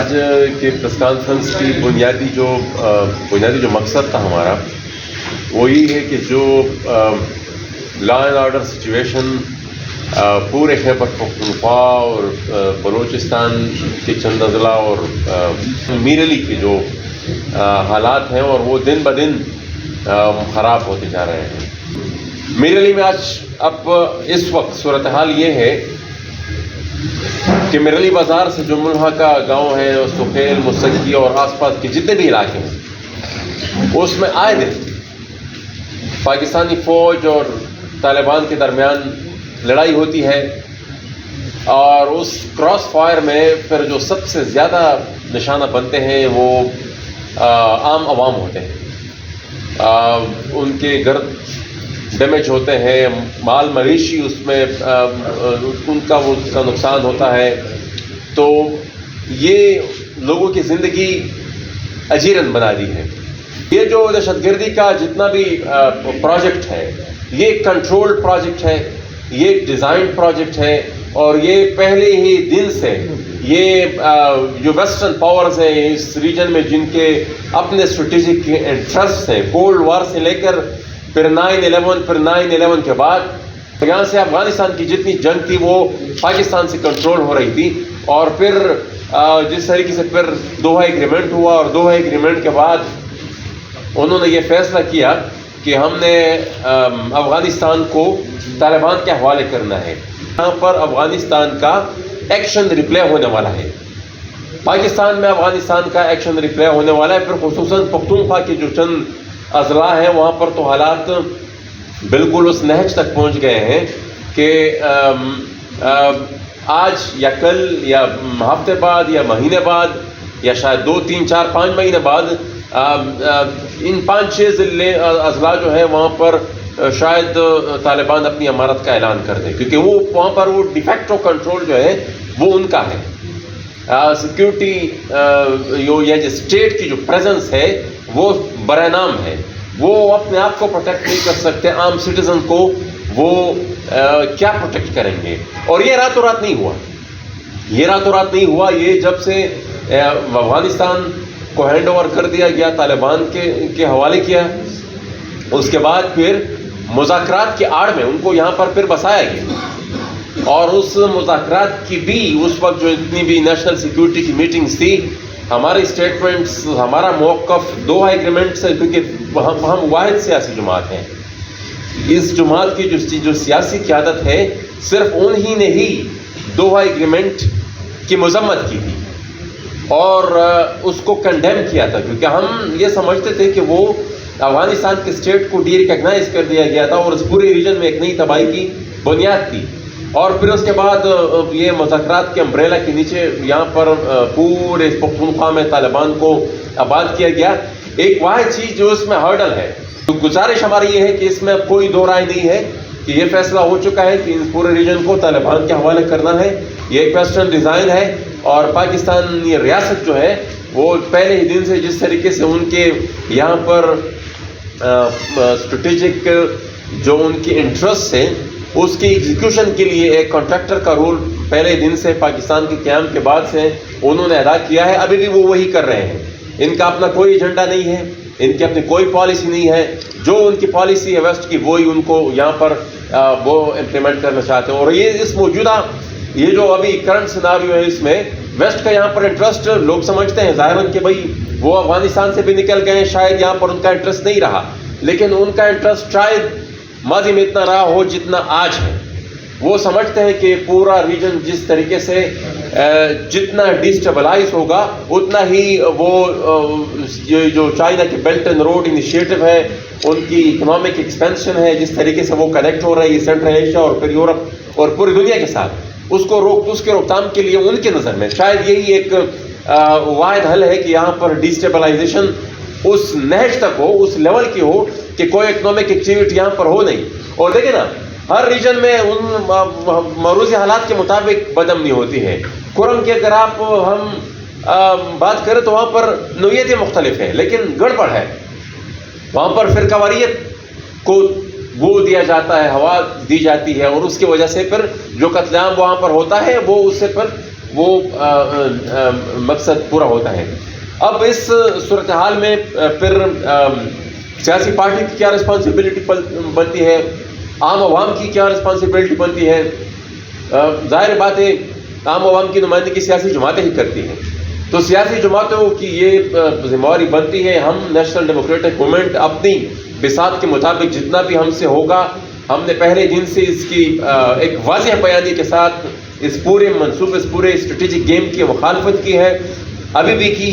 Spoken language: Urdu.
آج کے پریس کانفرنس کی بنیادی جو مقصد تھا ہمارا وہ یہ ہے کہ جو لا اینڈ آرڈر سچویشن پورے خیبر پختونخوا اور بلوچستان کے چند اضلاع اور میر علی کے جو حالات ہیں اور وہ دن بدن خراب ہوتے جا رہے ہیں. میر علی میں آج اب اس وقت صورتحال یہ ہے کہ میر علی بازار سے جو ملحقہ گاؤں ہے سخیل مستقی اور آس پاس کے جتنے بھی علاقے ہیں اس میں آئے دن پاکستانی فوج اور طالبان کے درمیان لڑائی ہوتی ہے اور اس کراس فائر میں پھر جو سب سے زیادہ نشانہ بنتے ہیں وہ عام عوام ہوتے ہیں. ان کے گھر ڈیمیج ہوتے ہیں, مال مویشی اس میں ان کا نقصان ہوتا ہے. تو یہ لوگوں کی زندگی اجیرن بنا دی ہے. یہ جو دہشت گردی کا جتنا بھی پروجیکٹ ہے یہ ایک کنٹرول پروجیکٹ ہے, یہ ایک ڈیزائن پروجیکٹ ہے اور یہ پہلے ہی دن سے یہ جو ویسٹرن پاورز ہیں اس ریجن میں جن کے اپنے اسٹریٹجک انٹرسٹ ہیں کولڈ وار سے لے کر پھر 9/11 کے بعد یہاں سے افغانستان کی جتنی جنگ تھی وہ پاکستان سے کنٹرول ہو رہی تھی. اور پھر جس طریقے سے پھر دوحہ ایگریمنٹ ہوا اور دوحہ ایگریمنٹ کے بعد انہوں نے یہ فیصلہ کیا کہ ہم نے افغانستان کو طالبان کے حوالے کرنا ہے. یہاں پر افغانستان کا ایکشن ریپلے ہونے والا ہے, پاکستان میں افغانستان کا ایکشن ریپلے ہونے والا ہے. پھر خصوصاً پختونخوا کے جو چند اضلاع ہیں وہاں پر تو حالات بالکل اس نہج تک پہنچ گئے ہیں کہ آج یا کل یا ہفتے بعد یا مہینے بعد یا شاید 2 3 4 5 مہینے بعد ان 5-6 اضلاع جو ہے وہاں پر شاید طالبان اپنی امارت کا اعلان کر دیں, کیونکہ وہ وہاں پر وہ ڈیفیکٹو کنٹرول جو ہے وہ ان کا ہے. سیکیورٹی یا جو اسٹیٹ کی جو پریزنس ہے وہ برائے نام ہے, وہ اپنے آپ کو پروٹیکٹ نہیں کر سکتے. عام سٹیزن کو وہ کیا پروٹیکٹ کریں گے؟ اور یہ راتوں رات نہیں ہوا, یہ جب سے افغانستان کو ہینڈ اوور کر دیا گیا طالبان کے حوالے کیا, اس کے بعد پھر مذاکرات کی آڑ میں ان کو یہاں پر پھر بسایا گیا. اور اس مذاکرات کی بھی اس وقت جو اتنی بھی نیشنل سیکیورٹی کی میٹنگز تھی, ہمارے اسٹیٹمنٹس, ہمارا موقف دوحہ ایگریمنٹ سے, کیونکہ ہم واحد سیاسی جماعت ہیں. اس جماعت کی جو سیاسی قیادت ہے صرف انہی نے ہی دوحہ ایگریمنٹ کی مذمت کی تھی اور اس کو کنڈیم کیا تھا, کیونکہ ہم یہ سمجھتے تھے کہ وہ افغانستان کے اسٹیٹ کو ڈی ریکگنائز کر دیا گیا تھا اور اس پورے ریجن میں ایک نئی تباہی کی بنیاد تھی. اور پھر اس کے بعد یہ مذاکرات کے امبریلا کے نیچے یہاں پر پورے پختونخوا میں طالبان کو آباد کیا گیا. ایک واحد چیز جو اس میں ہرڈل ہے, تو گزارش ہماری یہ ہے کہ اس میں اب کوئی دو رائے نہیں ہے کہ یہ فیصلہ ہو چکا ہے کہ اس پورے ریجن کو طالبان کے حوالے کرنا ہے. یہ ایک ویسٹرن ڈیزائن ہے اور پاکستان یہ ریاست جو ہے وہ پہلے ہی دن سے جس طریقے سے ان کے یہاں پر اسٹریٹجک جو ان کی انٹرسٹ ہیں اس کی ایگزیکیوشن کے لیے ایک کانٹریکٹر کا رول پہلے دن سے پاکستان کے قیام کے بعد سے انہوں نے ادا کیا ہے. ابھی بھی وہ وہی کر رہے ہیں. ان کا اپنا کوئی ایجنڈا نہیں ہے, ان کی اپنی کوئی پالیسی نہیں ہے. جو ان کی پالیسی ہے ویسٹ کی وہی ان کو یہاں پر وہ امپلیمنٹ کرنا چاہتے ہیں. اور یہ اس موجودہ یہ جو ابھی کرنٹ سیناریو ہے اس میں ویسٹ کا یہاں پر انٹرسٹ لوگ سمجھتے ہیں ظاہراً کہ بھائی وہ افغانستان سے بھی نکل گئے, شاید یہاں پر ان کا انٹرسٹ نہیں رہا, لیکن ان کا انٹرسٹ شاید ماضی میں اتنا رہا ہو جتنا آج ہے. وہ سمجھتے ہیں کہ پورا ریجن جس طریقے سے جتنا ڈیسٹیبلائز ہوگا اتنا ہی وہ جو چائنا کی بیلٹ اینڈ روڈ انیشیٹو ہے, ان کی اکنامک ایکسپینشن ہے, جس طریقے سے وہ کنیکٹ ہو رہی ہے سینٹرل ایشیا اور پھر یورپ اور پوری دنیا کے ساتھ, اس کے روک تھام کے لیے ان کے نظر میں شاید یہی ایک واحد حل ہے کہ یہاں پر ڈیسٹیبلائزیشن اس نہج تک ہو, اس لیول کی ہو کہ کوئی اکنامک ایکٹیویٹی یہاں پر ہو نہیں. اور دیکھیں نا ہر ریجن میں ان معروضی حالات کے مطابق بدامنی ہوتی ہے. کرم کی اگر آپ ہم بات کریں تو وہاں پر نوعیتیں مختلف ہیں لیکن گڑبڑ ہے. وہاں پر فرقہ واریت کو گو دیا جاتا ہے, ہوا دی جاتی ہے اور اس کی وجہ سے پھر جو قتل عام وہاں پر ہوتا ہے وہ اس سے پھر وہ مقصد پورا ہوتا ہے. اب اس صورتحال میں پھر سیاسی پارٹی کی کیا رسپانسبلٹی بنتی ہے, عام عوام کی کیا رسپانسبلٹی بنتی ہے؟ ظاہر بات ہے عام عوام کی نمائندگی سیاسی جماعتیں ہی کرتی ہیں, تو سیاسی جماعتوں کی یہ ذمہ داری بنتی ہے ہم نیشنل ڈیموکریٹک موومنٹ اپنی بساط کے مطابق جتنا بھی ہم سے ہوگا, ہم نے پہلے دن سے اس کی ایک واضح بیانی کے ساتھ اس پورے منصوبے, اس پورے اسٹریٹجک گیم کی مخالفت کی ہے, ابھی بھی کی,